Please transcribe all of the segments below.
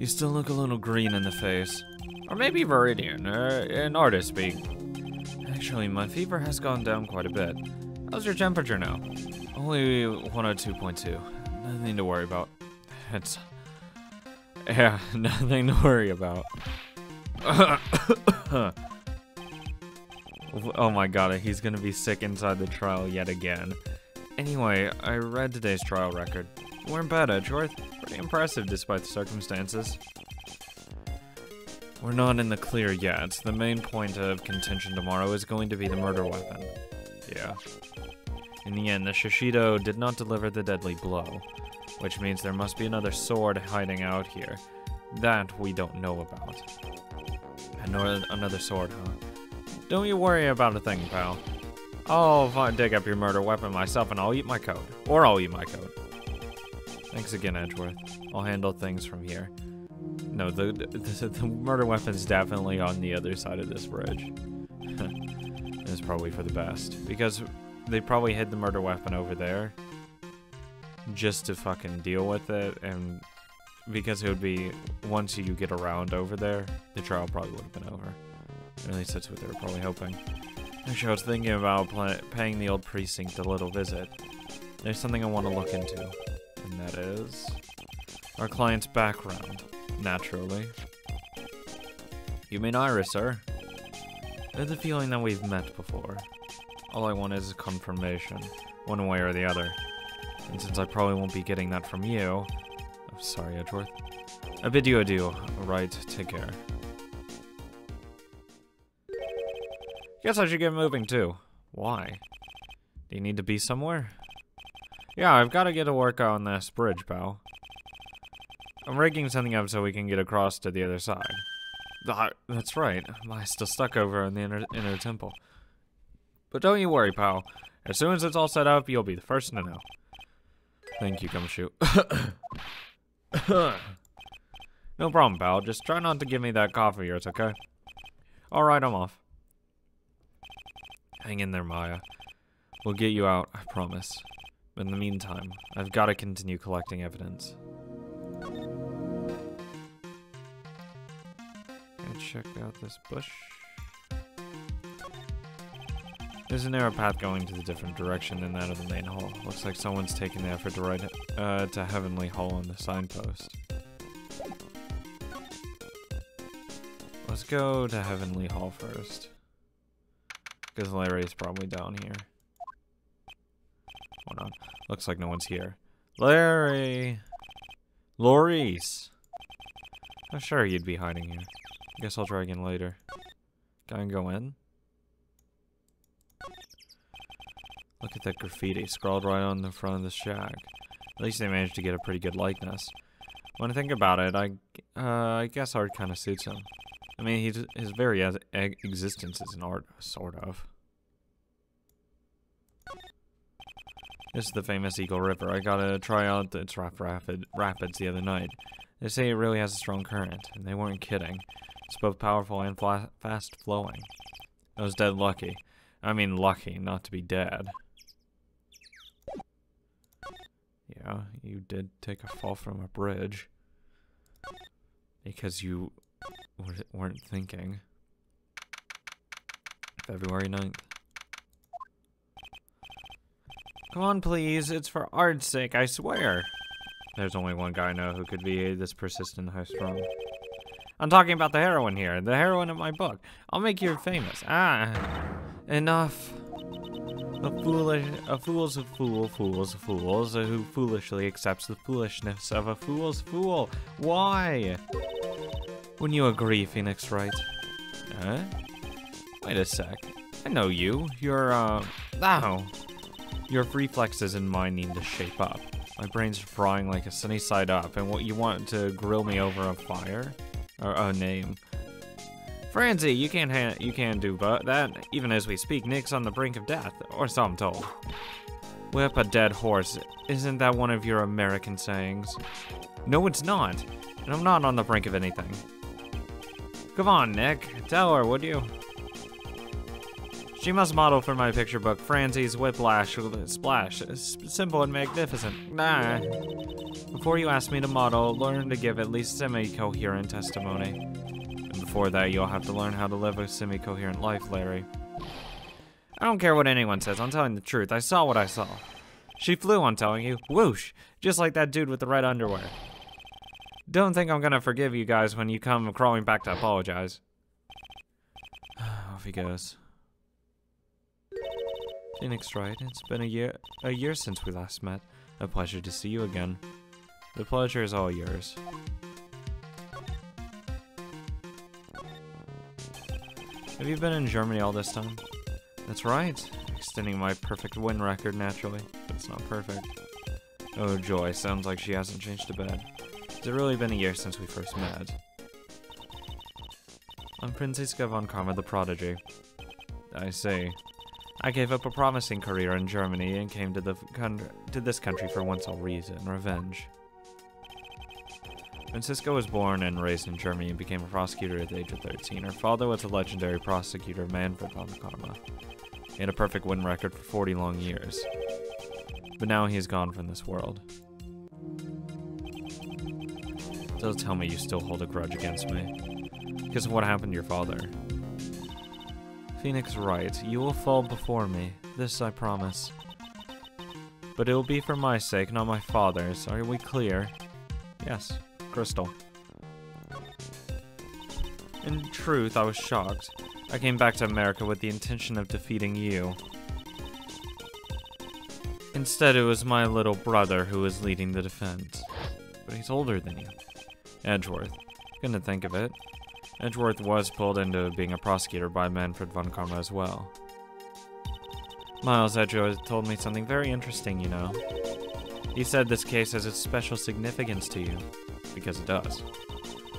You still look a little green in the face. Or maybe Viridian, an artist speak. Actually, my fever has gone down quite a bit. How's your temperature now? Only 102.2. Nothing to worry about. Yeah, nothing to worry about. Oh my god, he's gonna be sick inside the trial yet again. Anyway, I read today's trial record. You weren't bad, Edgeworth. Pretty impressive despite the circumstances. We're not in the clear yet. The main point of contention tomorrow is going to be the murder weapon. Yeah. In the end, the Shishido did not deliver the deadly blow, which means there must be another sword hiding out here. That we don't know about. Another sword, huh? Don't you worry about a thing, pal. I'll dig up your murder weapon myself and I'll eat my coat. Or I'll eat my coat. Thanks again, Edgeworth. I'll handle things from here. No, the murder weapon's definitely on the other side of this bridge. It's probably for the best. Because they probably hid the murder weapon over there. Just to fucking deal with it. And because it would be, once you get around over there, the trial probably would have been over. At least that's what they were probably hoping. Actually, I was thinking about paying the old precinct a little visit. There's something I want to look into. And that is our client's background. Naturally. You mean Iris, sir? I have the feeling that we've met before. All I want is a confirmation, one way or the other. And since I probably won't be getting that from you... I'm sorry, Edgeworth. I bid you adieu. Alright, take care. Guess I should get moving too. Why? Do you need to be somewhere? Yeah, I've got to get to work on this bridge, pal. I'm rigging something up so we can get across to the other side. That's right. I'm still stuck over in the inner temple. But don't you worry, pal. As soon as it's all set up, you'll be the first to know. Thank you, Gumshoe. No problem, pal. Just try not to give me that cough of yours, okay? Alright, I'm off. Hang in there, Maya. We'll get you out, I promise. But in the meantime, I've got to continue collecting evidence. Check out this bush. There's a narrow path going to the different direction than that of the main hall. Looks like someone's taking the effort to write to Heavenly Hall on the signpost. Let's go to Heavenly Hall first. Because Larry's probably down here. Hold on. Looks like no one's here. Larry! Loris! I'm sure you'd be hiding here. Guess I'll try again later. Can I go in? Look at that graffiti scrawled right on the front of the shack. At least they managed to get a pretty good likeness. When I think about it, I guess art kind of suits him. I mean, his very existence is an art, sort of. This is the famous Eagle River. I gotta try out its rapids the other night. They say it really has a strong current, and they weren't kidding. It's both powerful and fast flowing. I was dead lucky. I mean lucky not to be dead. Yeah, you did take a fall from a bridge. Because you weren't thinking. February 9th. Come on, please. It's for art's sake, I swear. There's only one guy I know who could be this persistent high-strung. I'm talking about the heroine here, the heroine of my book. I'll make you famous. Enough. A fool's a fool, who foolishly accepts the foolishness of a fool's fool. Why? Wouldn't you agree, Phoenix Wright? Huh? Wait a sec. I know you. Your reflexes and mine need to shape up. My brain's frying like a sunny side up, and what you want to grill me over a fire? Or a name. Francie, you can't do that. Even as we speak, Nick's on the brink of death, or so I'm told. Whip a dead horse. Isn't that one of your American sayings? No, it's not. And I'm not on the brink of anything. Come on, Nick. Tell her, would you? She must model for my picture book, Francie's Whiplash with a Splash. Simple and magnificent. Nah. Before you ask me to model, learn to give at least semi-coherent testimony. And before that, you'll have to learn how to live a semi-coherent life, Larry. I don't care what anyone says, I'm telling the truth. I saw what I saw. She flew, I'm telling you. Whoosh! Just like that dude with the red underwear. Don't think I'm gonna forgive you guys when you come crawling back to apologize. Off he goes. Phoenix Wright, it's been a year since we last met. A pleasure to see you again. The pleasure is all yours. Have you been in Germany all this time? That's right. Extending my perfect win record naturally, but it's not perfect. Oh joy, sounds like she hasn't changed a bit. Has it really been a year since we first met? I'm Franziska von Karma the Prodigy. I see. I gave up a promising career in Germany and came to this country for one sole reason, revenge. Franziska was born and raised in Germany and became a prosecutor at the age of 13. Her father was a legendary prosecutor, Manfred von Karma. He had a perfect win record for 40 long years. But now he is gone from this world. So tell me you still hold a grudge against me. Because of what happened to your father. Phoenix Wright, you will fall before me. This I promise. But it will be for my sake, not my father's. Are we clear? Yes, crystal. In truth, I was shocked. I came back to America with the intention of defeating you. Instead, it was my little brother who was leading the defense. But he's older than you. Edgeworth. Couldn't think of it. Edgeworth was pulled into being a prosecutor by Manfred von Karma as well. Miles Edgeworth told me something very interesting, you know. He said this case has a special significance to you. Because it does.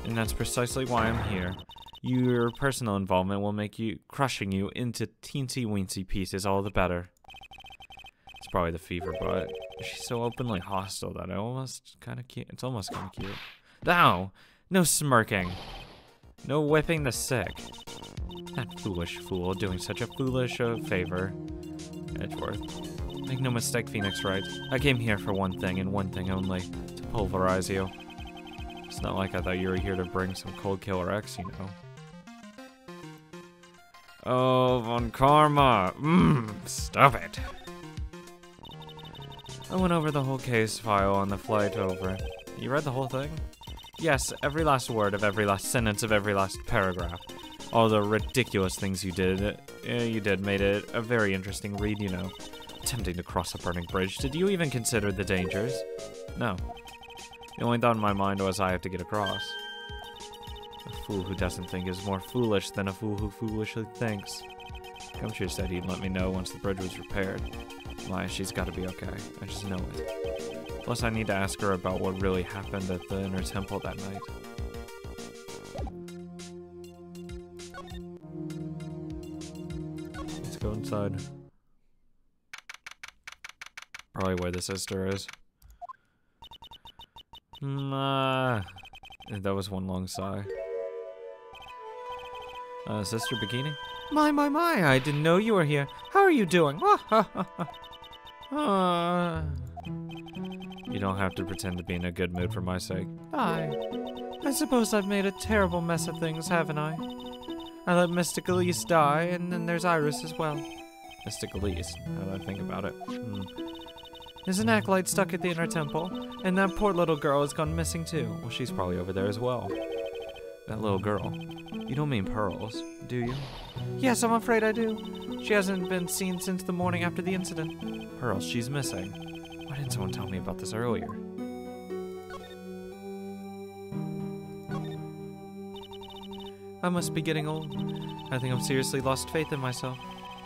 And that's precisely why I'm here. Your personal involvement will make you crushing you into teensy-weensy pieces all the better. It's probably the fever, but she's so openly hostile that it's almost kind of cute. Ow! No smirking. No whipping the sick. That foolish fool doing such a foolish favor. Edgeworth. Make no mistake, Phoenix Wright. I came here for one thing and one thing only. To pulverize you. It's not like I thought you were here to bring some cold killer X, you know. Oh, von Karma. Stop it. I went over the whole case file on the flight over. You read the whole thing? Yes, every last word of every last sentence of every last paragraph. All the ridiculous things you did made it a very interesting read, you know. Attempting to cross a burning bridge. Did you even consider the dangers? No. The only thought in my mind was I have to get across. A fool who doesn't think is more foolish than a fool who foolishly thinks. Gumshoe said he'd let me know once the bridge was repaired. Why, she's gotta be okay. I just know it. Plus, I need to ask her about what really happened at the Inner Temple that night. Let's go inside. Probably where the sister is. That was one long sigh. Sister Bikini? My, I didn't know you were here. How are you doing? You don't have to pretend to be in a good mood for my sake. I suppose I've made a terrible mess of things, haven't I? I let Mystic Elise die, and then there's Iris as well. Mystic Elise? Now that I think about it. There's an acolyte stuck at the Inner Temple, and that poor little girl has gone missing too. Well, she's probably over there as well. That little girl. You don't mean Pearls, do you? Yes, I'm afraid I do. She hasn't been seen since the morning after the incident. Pearls, she's missing. Why didn't someone tell me about this earlier? I must be getting old. I think I've seriously lost faith in myself.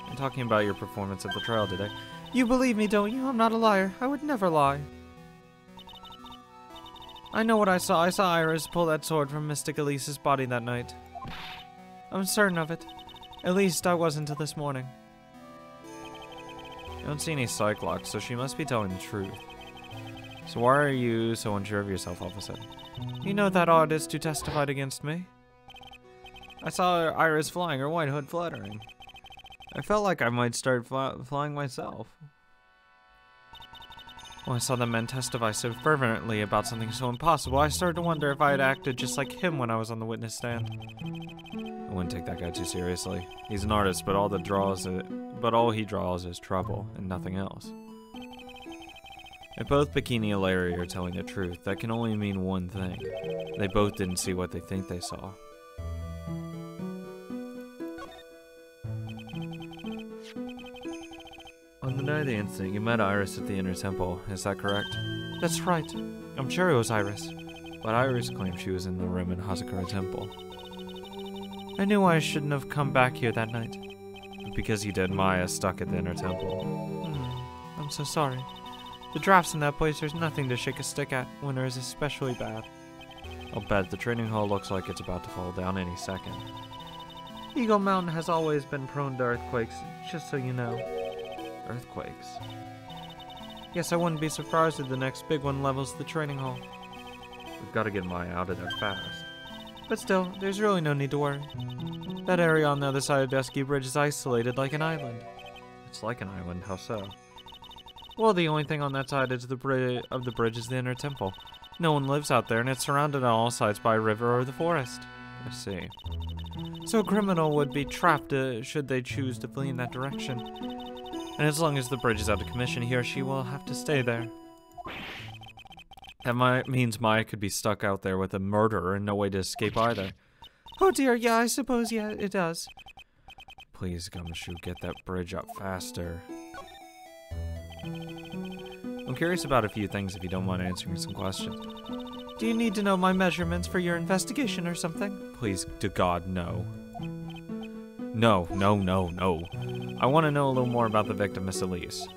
I'm talking about your performance at the trial today. You believe me, don't you? I'm not a liar. I would never lie. I know what I saw. I saw Iris pull that sword from Mystic Elise's body that night. I'm certain of it. At least I was until this morning. I don't see any psych locks, so she must be telling the truth. So why are you so unsure of yourself all of a sudden? You know that artist who testified against me? I saw Iris flying, her white hood fluttering. I felt like I might start flying myself. When I saw the men testify so fervently about something so impossible, I started to wonder if I had acted just like him when I was on the witness stand. I wouldn't take that guy too seriously. He's an artist, but all he draws is trouble and nothing else. If both Bikini and Larry are telling the truth, that can only mean one thing. They both didn't see what they think they saw. On the night of the incident, you met Iris at the Inner Temple, is that correct? That's right. I'm sure it was Iris. But Iris claimed she was in the room in Hazakura Temple. I knew I shouldn't have come back here that night. But because you did, Maya stuck at the Inner Temple. I'm so sorry. The drafts in that place, there's nothing to shake a stick at. Winter is especially bad. I'll bet the training hall looks like it's about to fall down any second. Eagle Mountain has always been prone to earthquakes, just so you know. Earthquakes? Yes, I wouldn't be surprised if the next big one levels the training hall. We've got to get Maya out of there fast. But still, there's really no need to worry. That area on the other side of Dusky Bridge is isolated like an island. It's like an island, how so? Well, the only thing on that side of the bridge is the Inner Temple. No one lives out there, and it's surrounded on all sides by a river or the forest. I see. So a criminal would be trapped should they choose to flee in that direction. And as long as the bridge is out of commission, he or she will have to stay there. That means Maya could be stuck out there with a murderer and no way to escape either. Oh dear, yeah, I suppose, yeah, it does. Please, Gumshoe, get that bridge up faster. I'm curious about a few things if you don't mind answering some questions. Do you need to know my measurements for your investigation or something? Please, to God, no. No. I want to know a little more about the victim, Miss Elise.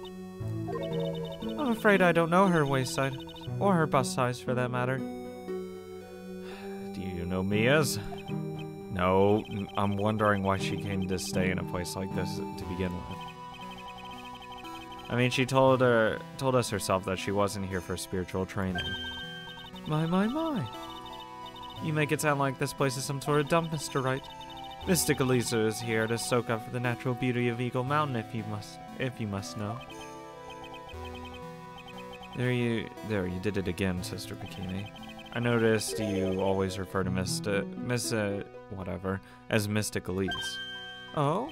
I'm afraid I don't know her waist size, or her bust size for that matter. Do you know Mia's? No, I'm wondering why she came to stay in a place like this to begin with. I mean, she told us herself that she wasn't here for spiritual training. My. You make it sound like this place is some sort of dump, Mr. Wright. Mystic Elisa is here to soak up the natural beauty of Eagle Mountain, if you must know. There you did it again, Sister Bikini. I noticed you always refer to whatever, as Mystic Elise. Oh?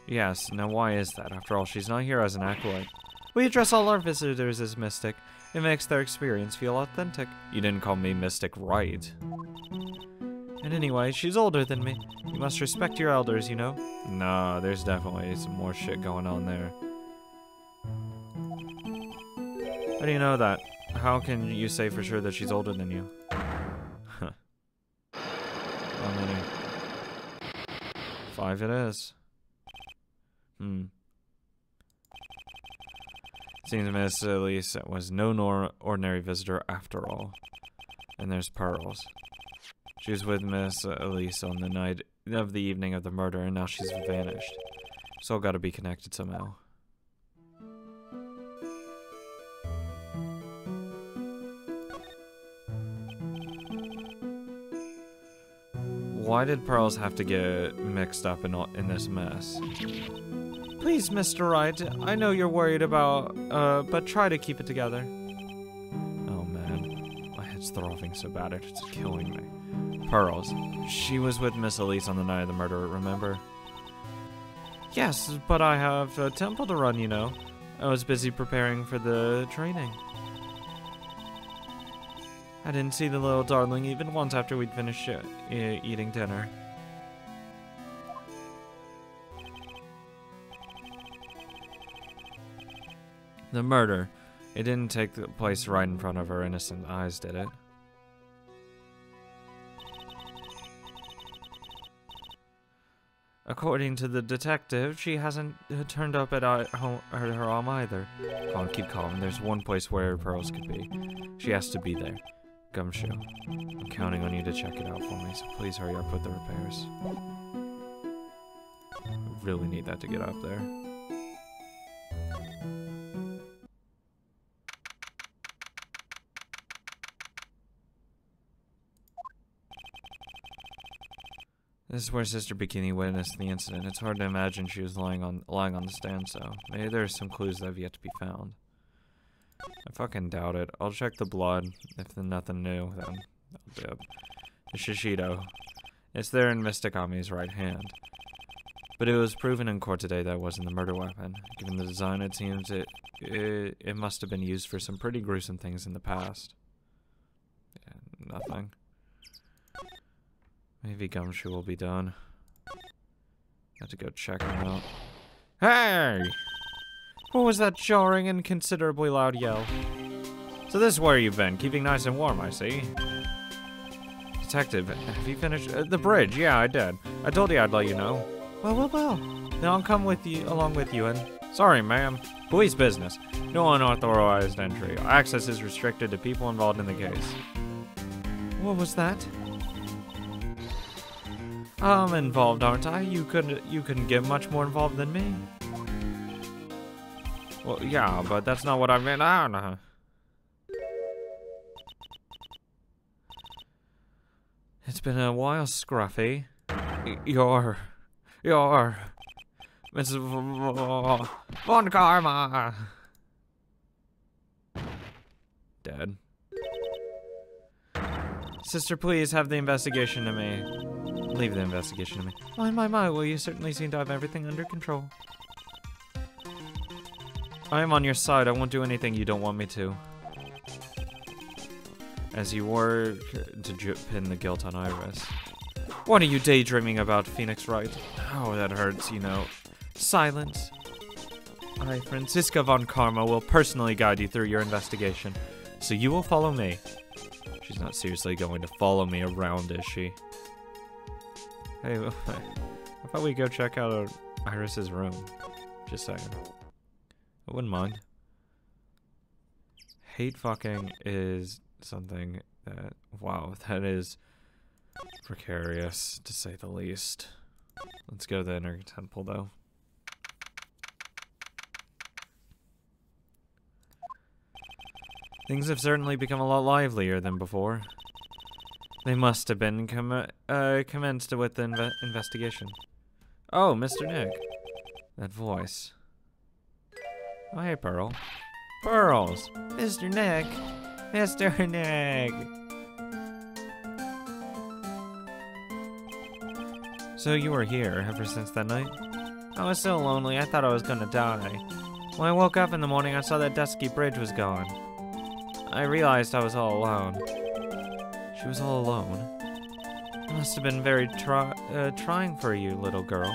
Yes, now why is that? After all, she's not here as an acolyte. We address all our visitors as Mystic. It makes their experience feel authentic. You didn't call me Mystic, right? And anyway, she's older than me. You must respect your elders, you know? Nah, there's definitely some more shit going on there. How do you know that? How can you say for sure that she's older than you? Huh. How many? 5 it is. Seems Miss Elise was no ordinary visitor after all. And there's Pearls. She was with Miss Elise on the night of the evening of the murder, and now she's vanished. It's all gotta be connected somehow. Why did Pearls have to get mixed up in this mess? Please, Mr. Wright, I know you're worried about, but try to keep it together. Oh man, my head's throbbing so bad it's killing me. Pearls, she was with Miss Elise on the night of the murder, remember? Yes, but I have a temple to run, you know. I was busy preparing for the training. I didn't see the little darling even once after we'd finished eating dinner. The murder, it didn't take place right in front of her innocent eyes, did it? According to the detective, she hasn't turned up at her home either. Come on, keep calm. There's one place where Pearls could be. She has to be there. Gumshoe, I'm counting on you to check it out for me, so please hurry up with the repairs. I really need that to get up there. This is where Sister Bikini witnessed the incident. It's hard to imagine she was lying on the stand, so maybe there's some clues that have yet to be found. I fucking doubt it. I'll check the blood. If there's nothing new, then I'll do it. The Shishido. It's there in Mysticami's right hand. But it was proven in court today that it wasn't the murder weapon. Given the design, it seems it must have been used for some pretty gruesome things in the past. Yeah, nothing. Maybe Gumshoe will be done. Have to go check him out. Hey! What was that jarring and considerably loud yell? So this is where you've been, keeping nice and warm, I see. Detective, have you finished? The bridge, yeah, I did. I told you I'd let you know. Well. Then I'll come with you, along with you, and... Sorry, ma'am. Police business. No unauthorized entry. Access is restricted to people involved in the case. What was that? I'm involved, aren't I? You couldn't get much more involved than me. Well, yeah, but that's not what I meant. I don't know. It's been a while, Scruffy. You're Mrs. Von Karma. Dead. Sister, please have the investigation to me. Leave the investigation to me. My, well, you certainly seem to have everything under control. I am on your side. I won't do anything you don't want me to. As you were to pin the guilt on Iris. What are you daydreaming about, Phoenix Wright? Oh, that hurts, you know. Silence. I, Franziska von Karma, will personally guide you through your investigation. So you will follow me. She's not seriously going to follow me around, is she? Hey, how about we go check out Iris's room? Just saying. I wouldn't mind. Hate fucking is something that, wow, that is precarious, to say the least. Let's go to the inner temple, though. Things have certainly become a lot livelier than before. They must have been commenced with the investigation. Oh, Mr. Nick. That voice. Oh, hey, Pearl. Pearls! Mr. Nick! Mr. Nick! So you were here ever since that night? I was so lonely, I thought I was gonna die. When I woke up in the morning, I saw that dusky bridge was gone. I realized I was all alone. She was all alone? It must have been very trying for you, little girl.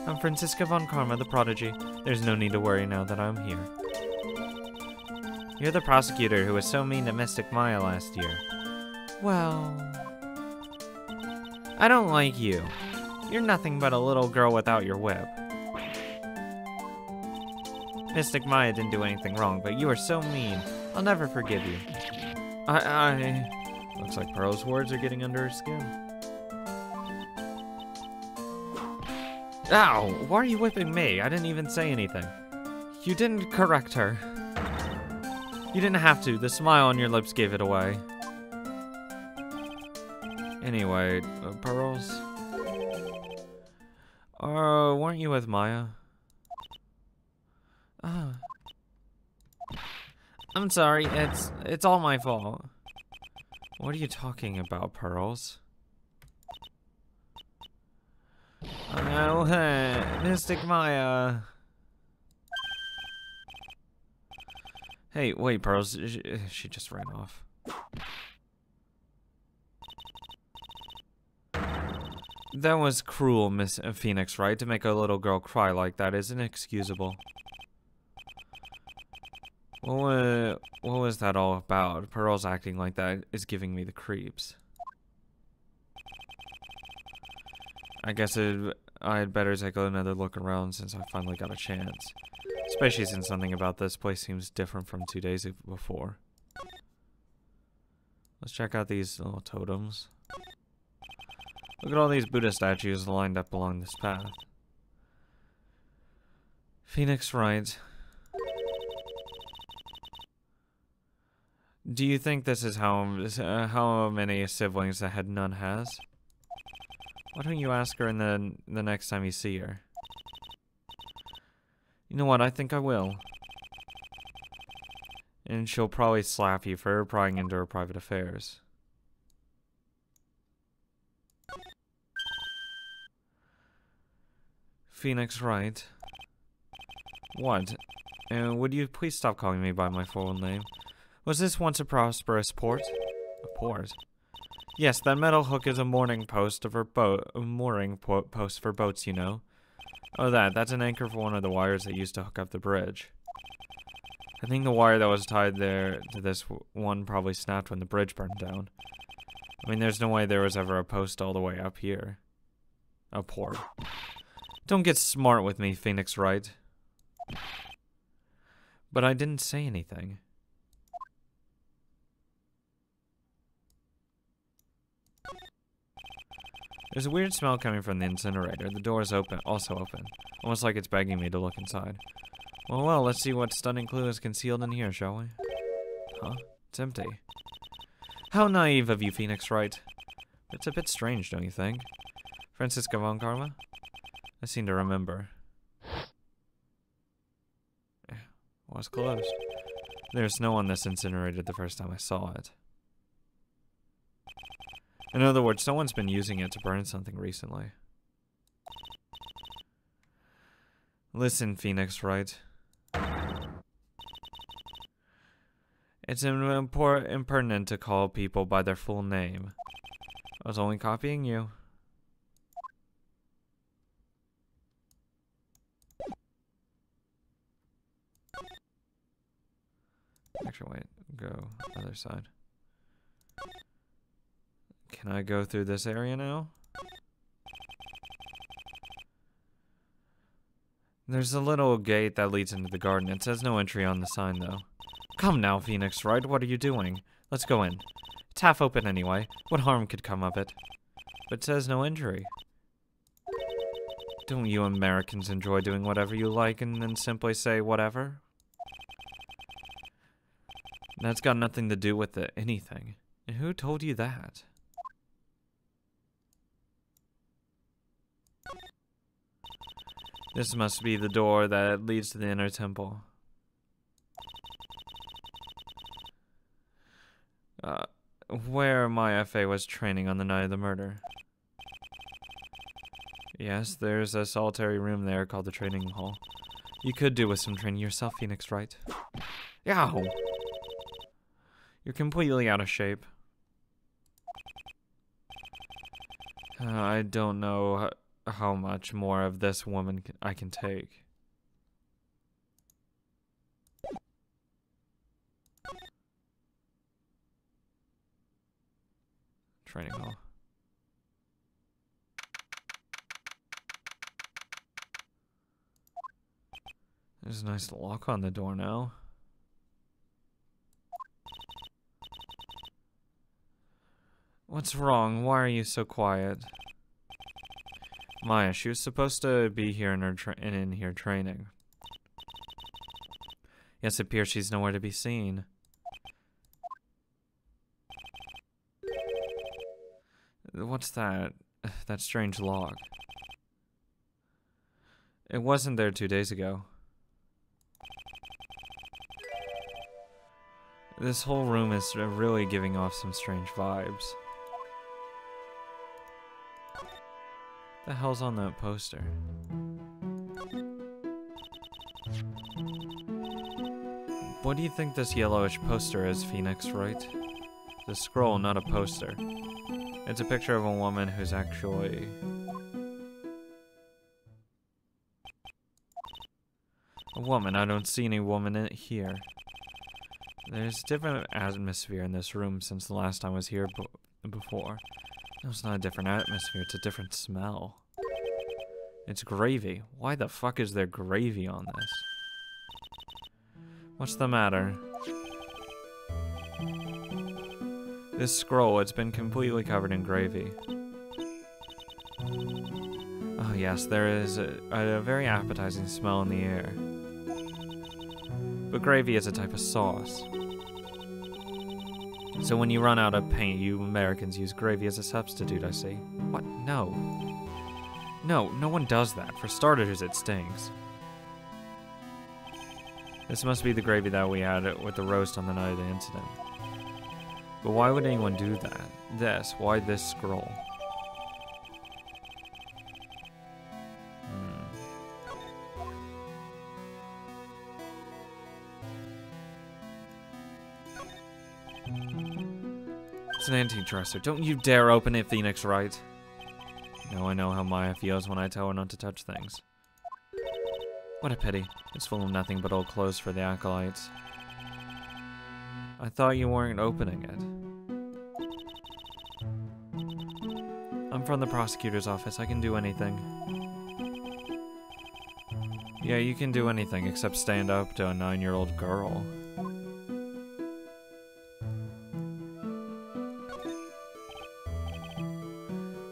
I'm Franziska von Karma, the prodigy. There's no need to worry now that I'm here. You're the prosecutor who was so mean to Mystic Maya last year. Well... I don't like you. You're nothing but a little girl without your whip. Mystic Maya didn't do anything wrong, but you were so mean. I'll never forgive you. Looks like Pearl's words are getting under her skin. Ow! Why are you whipping me? I didn't even say anything. You didn't correct her. You didn't have to. The smile on your lips gave it away. Anyway, Pearls? Weren't you with Maya? I'm sorry, it's all my fault. What are you talking about, Pearls? Oh, Mystic Maya. Hey, wait, Pearls, she just ran off. That was cruel, Miss Phoenix, right? To make a little girl cry like that is inexcusable. What was that all about? Pearl's acting like that is giving me the creeps. I guess I'd better take another look around since I finally got a chance. Especially since something about this place seems different from 2 days before. Let's check out these little totems. Look at all these Buddha statues lined up along this path. Phoenix Wright. Do you think this is how many siblings the head nun has? Why don't you ask her in the next time you see her? You know what, I think I will. And she'll probably slap you for prying into her private affairs. Phoenix Wright. What? Would you please stop calling me by my full name? Was this once a prosperous port? A port? Yes, that metal hook is a mooring post for post for boats, you know. Oh, that's an anchor for one of the wires that used to hook up the bridge. I think the wire that was tied there to this one probably snapped when the bridge burned down. I mean, there's no way there was ever a post all the way up here. A port. Don't get smart with me, Phoenix Wright. But I didn't say anything. There's a weird smell coming from the incinerator. The door is also open. Almost like it's begging me to look inside. Well, let's see what stunning clue is concealed in here, shall we? Huh? It's empty. How naive of you, Phoenix Wright. It's a bit strange, don't you think? Francisca von Karma? I seem to remember. Was closed. There's snow on this incinerator the first time I saw it. In other words, someone's been using it to burn something recently. Listen, Phoenix Wright. It's impertinent to call people by their full name. I was only copying you. Actually, wait. Go other side. Can I go through this area now? There's a little gate that leads into the garden. It says no entry on the sign, though. Come now, Phoenix Wright. What are you doing? Let's go in. It's half open anyway. What harm could come of it? But it says no entry. Don't you Americans enjoy doing whatever you like and then simply say whatever? That's got nothing to do with anything. And who told you that? This must be the door that leads to the inner temple. Where my FA was training on the night of the murder. Yes, there's a solitary room there called the training hall. You could do with some training yourself, Phoenix Wright. Yow! You're completely out of shape. I don't know how much more of this woman I can take. Training hall. There's a nice lock on the door now. What's wrong? Why are you so quiet? Maya, she was supposed to be here in her in here training. Yes, it appears she's nowhere to be seen. What's that? That strange log. It wasn't there 2 days ago. This whole room is really giving off some strange vibes. The hell's on that poster? What do you think this yellowish poster is, Phoenix Wright? The scroll, not a poster. It's a picture of a woman who's actually... a woman. I don't see any woman in here. There's a different atmosphere in this room since the last time I was here before. No, it's not a different atmosphere, it's a different smell. It's gravy. Why the fuck is there gravy on this? What's the matter? This scroll, it's been completely covered in gravy. Oh yes, there is a very appetizing smell in the air. But gravy is a type of sauce. So when you run out of paint, you Americans use gravy as a substitute, I see. What? No. No one does that. For starters, it stings. This must be the gravy that we had with the roast on the night of the incident. But why would anyone do that? Why this scroll? It's an antique dresser. Don't you dare open it, Phoenix Wright. Now I know how Maya feels when I tell her not to touch things. What a pity. It's full of nothing but old clothes for the acolytes. I thought you weren't opening it. I'm from the prosecutor's office. I can do anything. Yeah, you can do anything except stand up to a 9-year-old girl.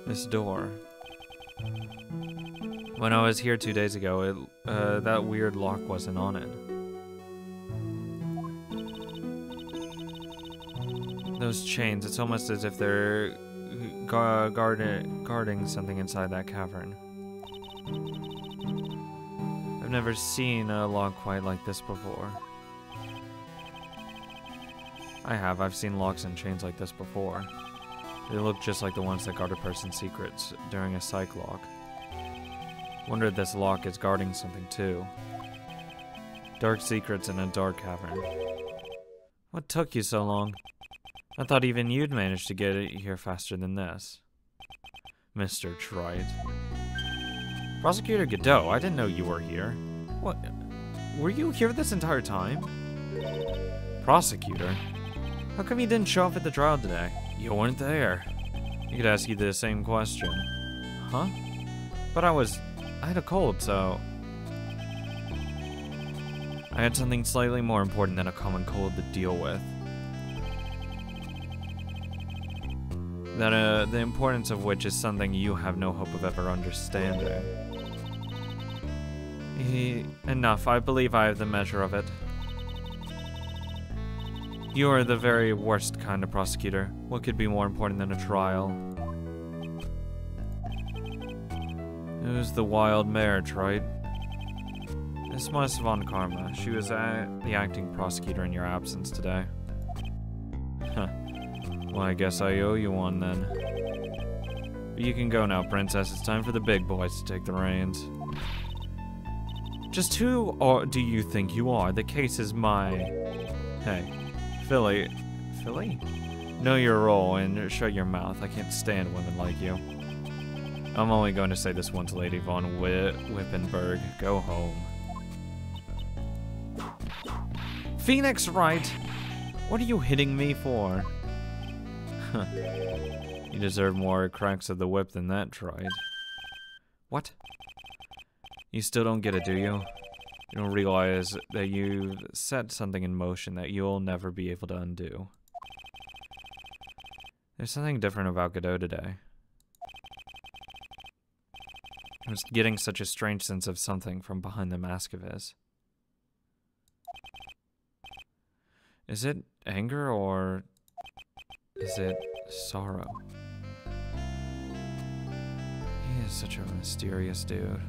This door. When I was here 2 days ago, that weird lock wasn't on it. Those chains, it's almost as if they're guarding something inside that cavern. I've never seen a lock quite like this before. I've seen locks and chains like this before. They look just like the ones that guard a person's secrets during a psych lock. Wonder if this lock is guarding something too. Dark secrets in a dark cavern. What took you so long? I thought even you'd manage to get it here faster than this. Mr. Trite. Prosecutor Godot, I didn't know you were here. What? Were you here this entire time? Prosecutor? How come you didn't show up at the trial today? You weren't there. You could ask you the same question. Huh? But I had a cold, so... I had something slightly more important than a common cold to deal with. The importance of which is something you have no hope of ever understanding. Enough, I believe I have the measure of it. You are the very worst kind of prosecutor. What could be more important than a trial? Who's the wild mare, Trite? It's Miss Von Karma. She was the acting prosecutor in your absence today. Huh. Well, I guess I owe you one then. But you can go now, Princess. It's time for the big boys to take the reins. Just who do you think you are? The case is my... Hey. Philly? Know your role and shut your mouth. I can't stand women like you. I'm only going to say this once, Lady Von Wippenberg. Go home. Phoenix Wright! What are you hitting me for? You deserve more cracks of the whip than that, Trite. What? You still don't get it, do you? You don't realize that you've set something in motion that you'll never be able to undo. There's something different about Godot today. I was getting such a strange sense of something from behind the mask of his. Is it anger or is it sorrow? He is such a mysterious dude.